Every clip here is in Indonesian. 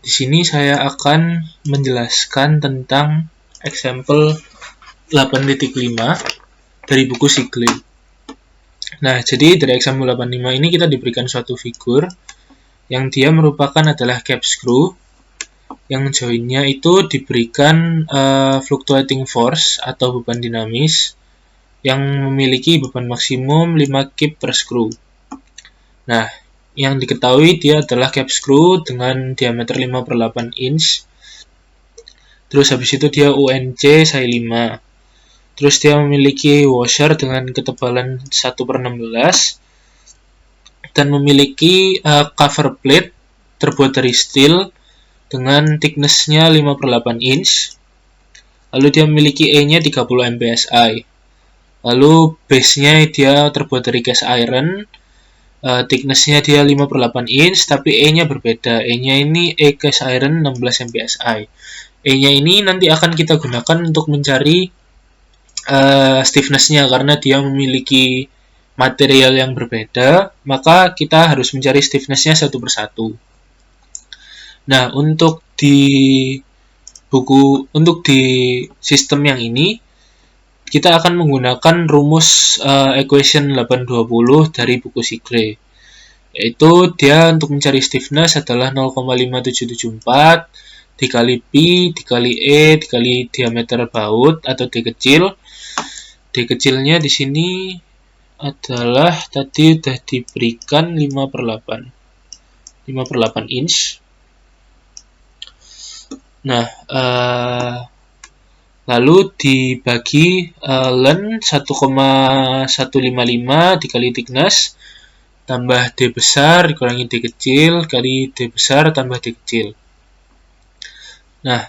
Di sini saya akan menjelaskan tentang example 8.5 dari buku Sigley. Nah, jadi dari example 8.5 ini kita diberikan suatu figur yang dia merupakan adalah cap screw, yang joinnya itu diberikan fluctuating force atau beban dinamis yang memiliki beban maksimum 5 kip per screw. Nah, yang diketahui dia adalah cap screw dengan diameter 5/8 inch. Terus habis itu dia UNC Psi 5. Terus dia memiliki washer dengan ketebalan 1/16 dan memiliki cover plate terbuat dari steel dengan thickness-nya 5/8 inch. Lalu dia memiliki E-nya 30 MPSI. Lalu base-nya dia terbuat dari cast iron. Thickness-nya dia 5/8 inch, tapi E-nya berbeda. E-nya ini E cast iron 16 MPSI. E-nya ini nanti akan kita gunakan untuk mencari stiffness-nya, karena dia memiliki material yang berbeda, maka kita harus mencari stiffness-nya satu persatu. Nah, untuk di sistem yang ini kita akan menggunakan rumus equation 820 dari buku Sigley. Yaitu dia untuk mencari stiffness adalah 0,5774 dikali Pi dikali E dikali diameter baut atau D kecil. D kecilnya di sini adalah tadi sudah diberikan 5/8 inch. Nah, lalu dibagi length 1,155 dikali thickness tambah D besar dikurangi D kecil kali D besar tambah D kecil. Nah,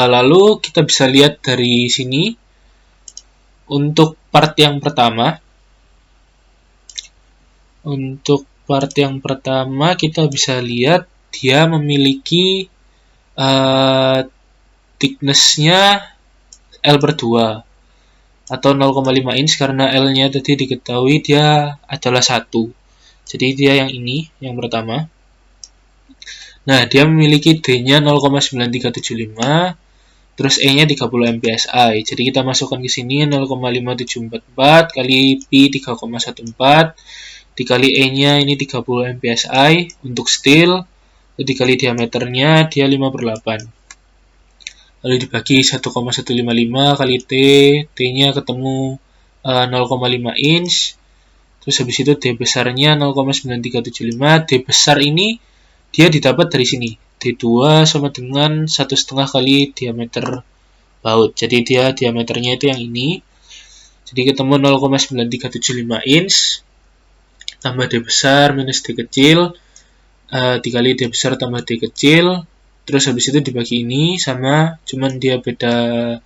lalu kita bisa lihat dari sini untuk part yang pertama. Untuk part yang pertama kita bisa lihat dia memiliki thickness-nya L/2 atau 0,5 inch karena L-nya tadi diketahui dia adalah 1. Jadi dia yang ini, yang pertama. Nah, dia memiliki D-nya 0,9375, terus E-nya 30 MPSI. Jadi kita masukkan ke sini 0,5744 kali Pi 3,14 dikali E-nya ini 30 MPSI untuk steel, dikali diameternya dia 5/8. Lalu dibagi 1,155 kali T, T-nya ketemu 0,5 inch. Terus habis itu D besarnya 0,9375. D besar ini dia didapat dari sini. D2 sama dengan 1,5 kali diameter baut. Jadi dia diameternya itu yang ini. Jadi ketemu 0,9375 inch tambah D besar minus D kecil dikali D besar tambah D kecil. Terus habis itu dibagi ini sama, cuman dia beda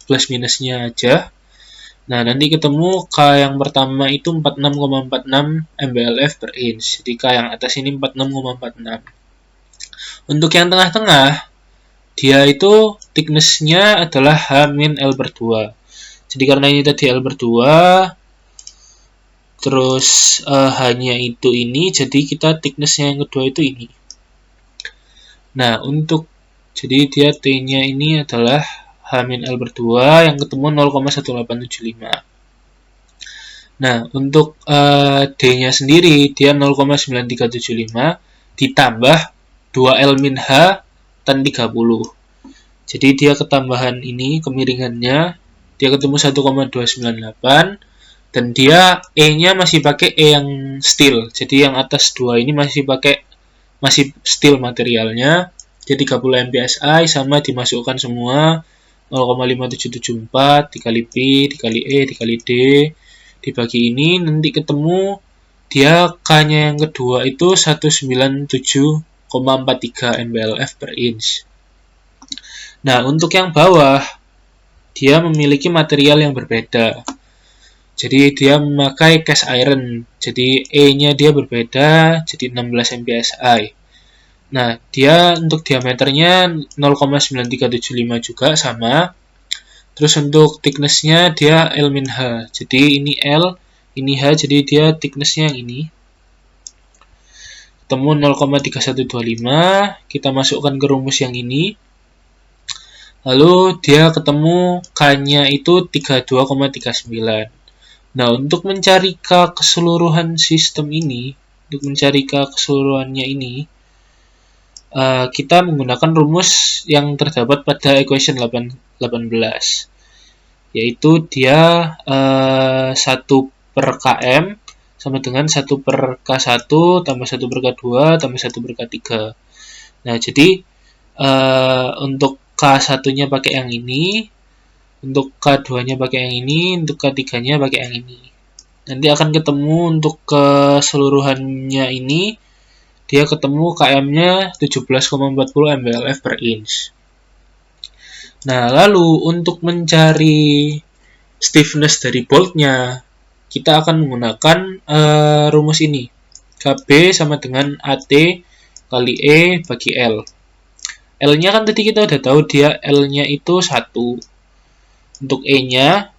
plus minusnya aja. Nah, nanti ketemu K yang pertama itu 46,46 mblf per inch. Jadi K yang atas ini 46,46. Untuk yang tengah-tengah, dia itu thickness-nya adalah H-L/2. Jadi karena ini tadi L/2, terus H-nya itu ini, jadi kita thickness-nya yang kedua itu ini. Nah, jadi dia T-nya ini adalah H-L/2 yang ketemu 0,1875. Nah, untuk D-nya sendiri dia 0,9375 ditambah 2L-H tan 30. Jadi dia ketambahan ini kemiringannya dia ketemu 1,298 dan dia E-nya masih pakai E yang steel. Jadi yang atas 2 ini masih steel materialnya. Jadi 30 MPSI sama dimasukkan semua 0,5774 dikali Pi dikali E dikali D dibagi ini nanti ketemu dia K-nya yang kedua itu 197,43 mblf per inch. Nah, untuk yang bawah dia memiliki material yang berbeda. Jadi dia memakai cast iron. Jadi E-nya dia berbeda jadi 16 MPSI. Nah, dia untuk diameternya 0,9375 juga sama. Terus untuk thickness-nya dia L-H. Jadi ini L, ini H, jadi dia thickness-nya yang ini. ketemu 0,3125, kita masukkan ke rumus yang ini. Lalu dia ketemu K-nya itu 32,39. Nah, untuk mencari K keseluruhan sistem ini, untuk mencari K keseluruhannya ini, kita menggunakan rumus yang terdapat pada equation 18, yaitu dia 1 per Km sama dengan 1 per K1 tambah 1 per K2 tambah 1 per K3. Nah, jadi untuk K1-nya pakai yang ini, untuk K2-nya pakai yang ini, untuk K3-nya pakai yang ini. Nanti akan ketemu untuk keseluruhannya ini, dia ketemu KM-nya 17,40 mBLF per inch. Nah, lalu untuk mencari stiffness dari boltnya, kita akan menggunakan rumus ini. KB sama dengan AT kali E bagi L. L-nya kan tadi kita udah tahu dia L-nya itu 1. Untuk E-nya,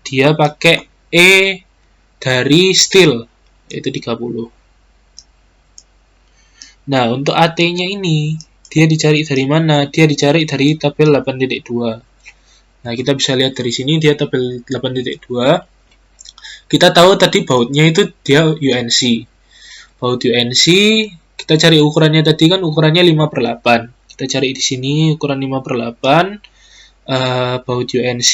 dia pakai E dari steel, yaitu 30. Nah, untuk AT-nya ini, dia dicari dari mana? Dia dicari dari tabel 8.2. Nah, kita bisa lihat dari sini, dia tabel 8.2. Kita tahu tadi bautnya itu dia UNC. Baut UNC, kita cari ukurannya tadi kan ukurannya 5/8. Kita cari di sini ukuran 5/8, baut UNC,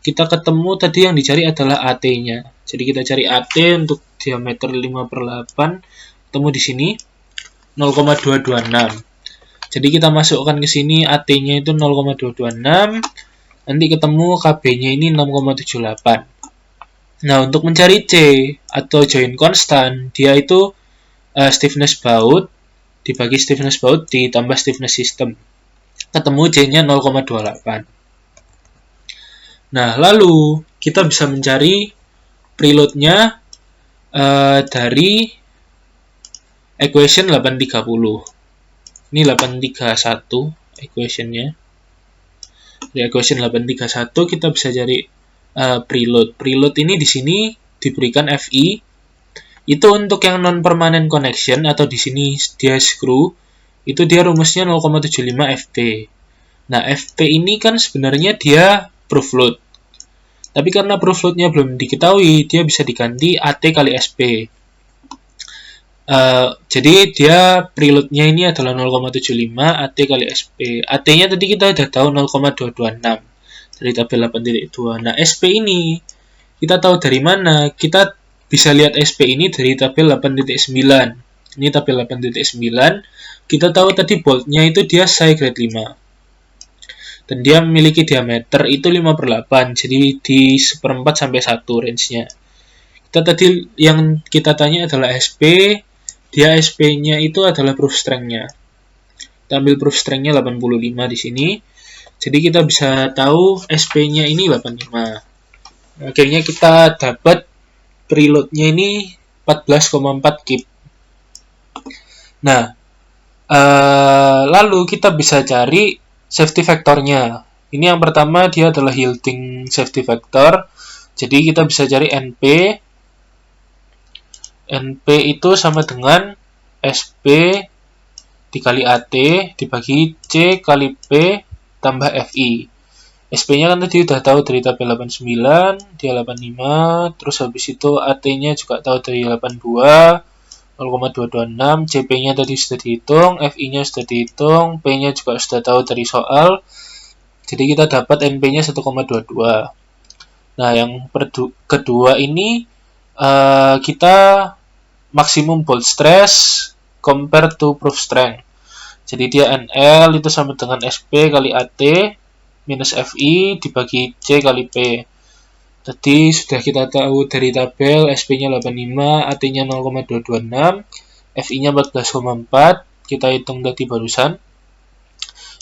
kita ketemu tadi yang dicari adalah AT-nya. Jadi kita cari AT untuk diameter 5/8, ketemu di sini 0,226. Jadi kita masukkan ke sini AT-nya itu 0,226, nanti ketemu KB-nya ini 6,78. Nah, untuk mencari C atau joint constant, dia itu stiffness baut dibagi stiffness baut ditambah stiffness system. Ketemu C-nya 0,28. Nah, lalu kita bisa mencari preload-nya dari equation 830. Ini 831 equation-nya. Di equation 831 kita bisa cari preload. Preload ini di sini diberikan Fi. Itu untuk yang non-permanent connection atau di sini dia screw, itu dia rumusnya 0,75 FP. Nah, FP ini kan sebenarnya dia proof load. Tapi karena proof load-nya belum diketahui, dia bisa diganti AT kali SP. Jadi dia preload-nya ini adalah 0,75 AT kali SP. AT-nya tadi kita udah tahu 0,226 dari tabel 8.2. Nah, SP ini kita tahu dari mana? Kita bisa lihat SP ini dari tabel 8.9. Ini tabel 8.9. Kita tahu tadi boltnya itu dia SI grade 5. Dan dia memiliki diameter itu 5/8. Jadi di 1/4 sampai 1 range-nya. Kita tadi yang kita tanya adalah SP. Dia SP-nya itu adalah proof strength-nya. Kita ambil proof strength-nya 85 di sini. Jadi kita bisa tahu SP-nya ini 85. Akhirnya kita dapat preload-nya ini 14,4 kip. Nah, lalu kita bisa cari safety factor-nya. Ini yang pertama dia adalah yielding safety factor. Jadi kita bisa cari NP. NP itu sama dengan SP dikali AT dibagi C kali P tambah FI. SP-nya kan tadi udah tahu dari tabel 89, dia 85, terus habis itu AT-nya juga tahu dari 82, 0,226, CP-nya tadi sudah dihitung, FI-nya sudah dihitung, P-nya juga sudah tahu dari soal, jadi kita dapat NP-nya 1,22. Nah, yang kedua ini kita maksimum bolt stress compared to proof strength. Jadi dia NL itu sama dengan SP kali AT minus FI dibagi C kali P. Tadi sudah kita tahu dari tabel SP-nya 85, AT-nya 0,226, FI-nya 14,4, kita hitung tadi barusan.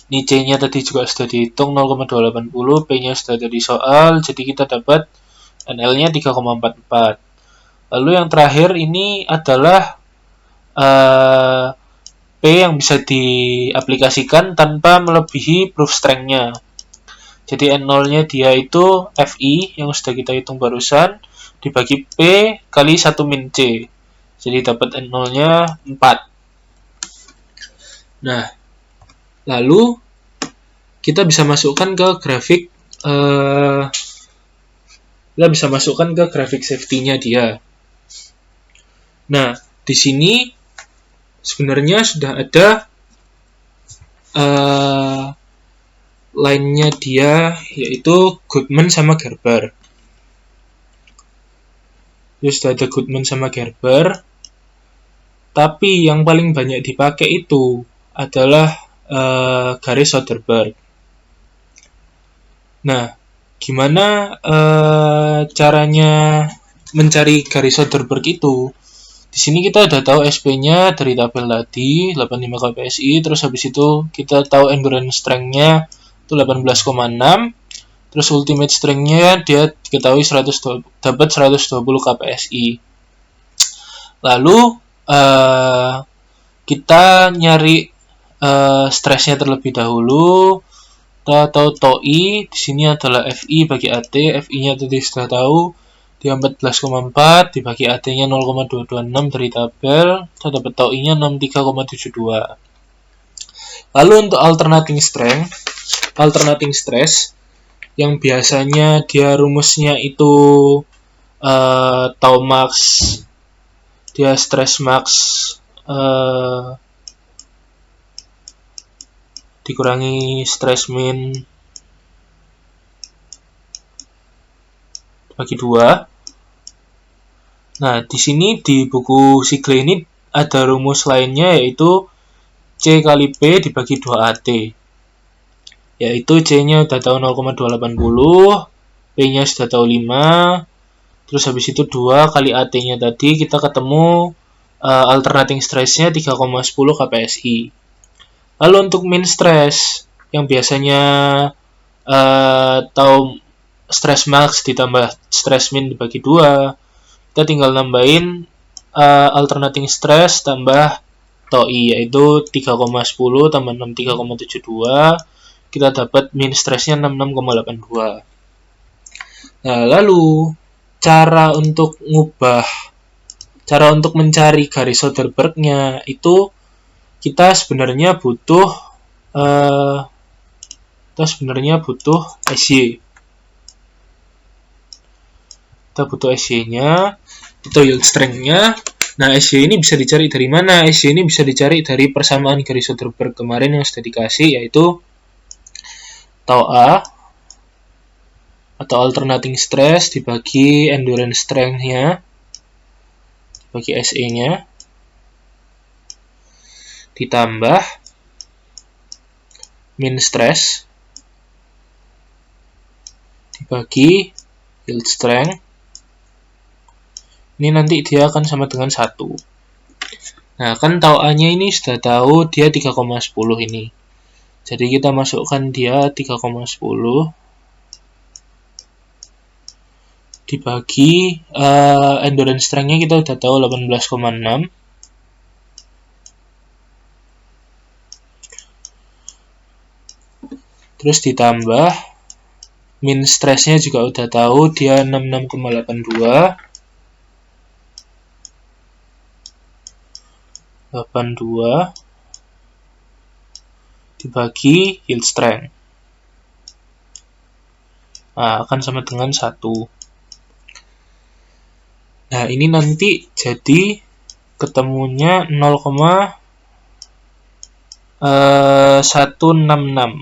Ini C-nya tadi juga sudah dihitung 0,280, P-nya sudah dari soal, jadi kita dapat NL-nya 3,44. Lalu yang terakhir ini adalah P yang bisa diaplikasikan tanpa melebihi proof strength-nya. Jadi N0-nya dia itu FI yang sudah kita hitung barusan dibagi P kali 1 min C. Jadi dapat N0-nya 4. Nah, lalu kita bisa masukkan ke grafik safety-nya dia. Nah, di sini sebenarnya sudah ada line-nya dia, yaitu Goodman sama Gerber. Jadi sudah ada Goodman sama Gerber, tapi yang paling banyak dipakai itu adalah garis Soderberg. Nah, gimana caranya mencari garis Soderberg itu? Di sini kita udah tahu SP-nya dari tabel tadi, 85 kpsi, terus habis itu kita tahu endurance strength-nya itu 18,6, terus ultimate strength-nya dia diketahui dapat 120 kpsi. Lalu kita nyari stress-nya terlebih dahulu. Kita tahu TOI, di sini adalah FI bagi AT, FI-nya tadi sudah tahu, dia 14,4 dibagi AT-nya 0,226 dari tabel, kita dapat TOI-nya 63,72. Lalu untuk alternating stress yang biasanya dia rumusnya itu tau max, dia stress max dikurangi stress min bagi 2. Nah, di sini di buku Sigle ini ada rumus lainnya, yaitu C kali P dibagi 2AT. Yaitu C-nya udah tahu 0,280, P-nya sudah tahu 5, terus habis itu 2 kali AT-nya tadi, kita ketemu alternating stress-nya 3,10 kpsi. Lalu untuk min stress, yang biasanya tahu stress max ditambah stress min dibagi 2, kita tinggal nambahin alternating stress tambah TOI, yaitu 3,10 tambah 63,72, kita dapat min stressnya 66,82. Nah, lalu cara untuk mencari garis Soderberg-nya itu kita sebenarnya butuh SY. Kita butuh SY-nya, itu yield strength-nya. Nah, SY ini bisa dicari dari mana? SY ini bisa dicari dari persamaan garis Soderberg kemarin yang sudah dikasih, yaitu tau A atau alternating stress dibagi endurance strength-nya dibagi SE-nya ditambah min stress dibagi yield strength. Ini nanti dia akan sama dengan 1. Nah, kan tau A-nya ini sudah tahu dia 3,10 ini. Jadi kita masukkan dia 3,10 dibagi endurance strength-nya kita udah tahu 18,6. Terus ditambah min stress-nya juga udah tahu dia 66,82. 82 dibagi yield strength. Nah, akan sama dengan 1. Nah, ini nanti jadi ketemunya 0,166.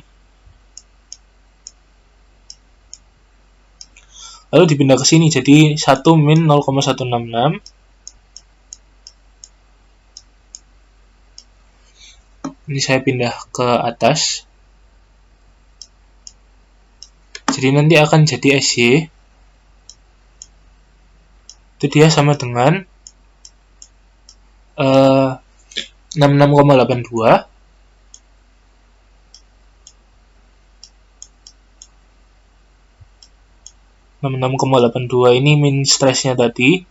Lalu dipindah ke sini jadi 1 min 0,166. Ini saya pindah ke atas. Jadi nanti akan jadi SY. Itu dia sama dengan 66,82. 66,82 ini min stressnya tadi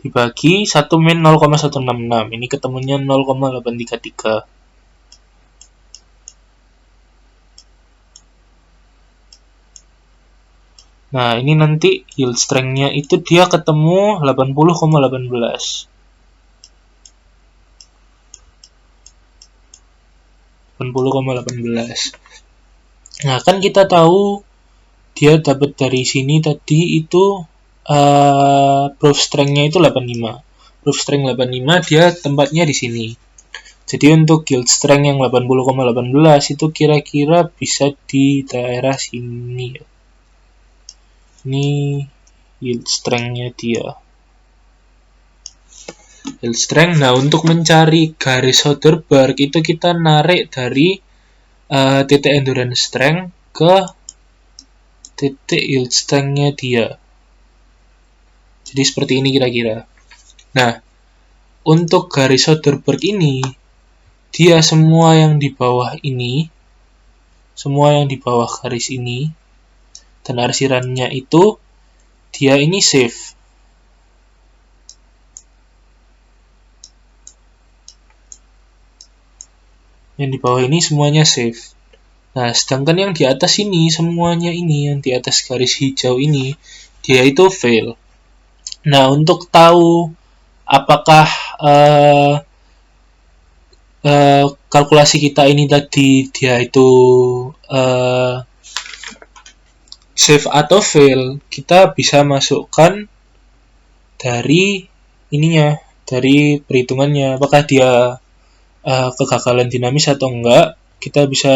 dibagi 1 min 0,166. Ini ketemunya 0,833. Nah, ini nanti yield strength-nya itu dia ketemu 80,18. 80,18. Nah, kan kita tahu dia dapat dari sini tadi itu proof strength-nya itu 85. Proof strength 85 dia tempatnya di sini. Jadi untuk yield strength yang 80,18 itu kira-kira bisa di daerah sini. Ini yield strength-nya dia. Yield strength. Nah, untuk mencari garis Soderberg itu kita narik dari titik endurance strength ke titik yield strength-nya dia. Jadi seperti ini kira-kira. Nah, untuk garis Soderberg ini, dia semua yang di bawah ini, semua yang di bawah garis ini, dan arsirannya itu, dia ini safe. Yang di bawah ini semuanya safe. Nah, sedangkan yang di atas ini, semuanya ini, yang di atas garis hijau ini, dia itu fail. Nah, untuk tahu apakah kalkulasi kita ini tadi dia itu save atau fail, kita bisa masukkan dari ininya, dari perhitungannya, apakah dia kegagalan dinamis atau enggak. Kita bisa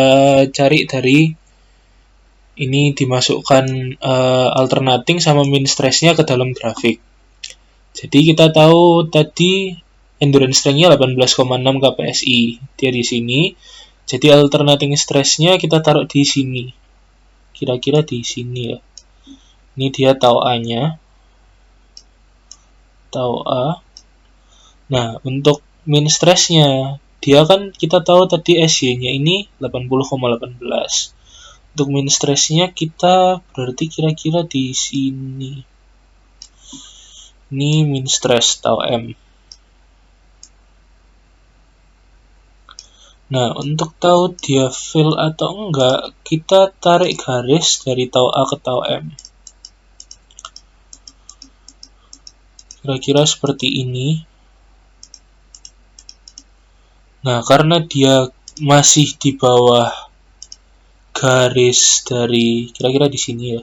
cari dari ini, dimasukkan alternating sama min stress-nya ke dalam grafik. Jadi kita tahu tadi endurance strength-nya 18,6 kpsi, dia di sini. Jadi alternating stress-nya kita taruh di sini. Kira-kira di sini ya. Ini dia tau A-nya. Tau A. Nah, untuk min stress-nya, dia kan kita tahu tadi SY-nya ini 80,18. Untuk min stress-nya kita berarti kira-kira di sini. Ini min stress tau M. Nah, untuk tahu dia fail atau enggak, kita tarik garis dari tau A ke tau M. Kira-kira seperti ini. Nah, karena dia masih di bawah garis dari, kira-kira di sini ya.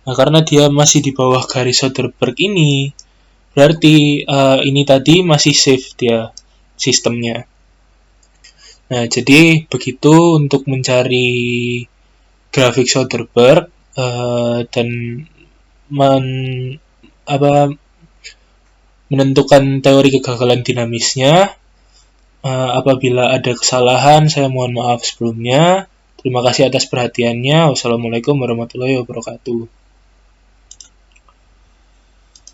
Nah, karena dia masih di bawah garis Soderberg ini, berarti ini tadi masih safe dia sistemnya. Nah, jadi begitu untuk mencari grafik Soderberg dan menentukan teori kegagalan dinamisnya. Apabila ada kesalahan, saya mohon maaf sebelumnya. Terima kasih atas perhatiannya. Wassalamualaikum warahmatullahi wabarakatuh.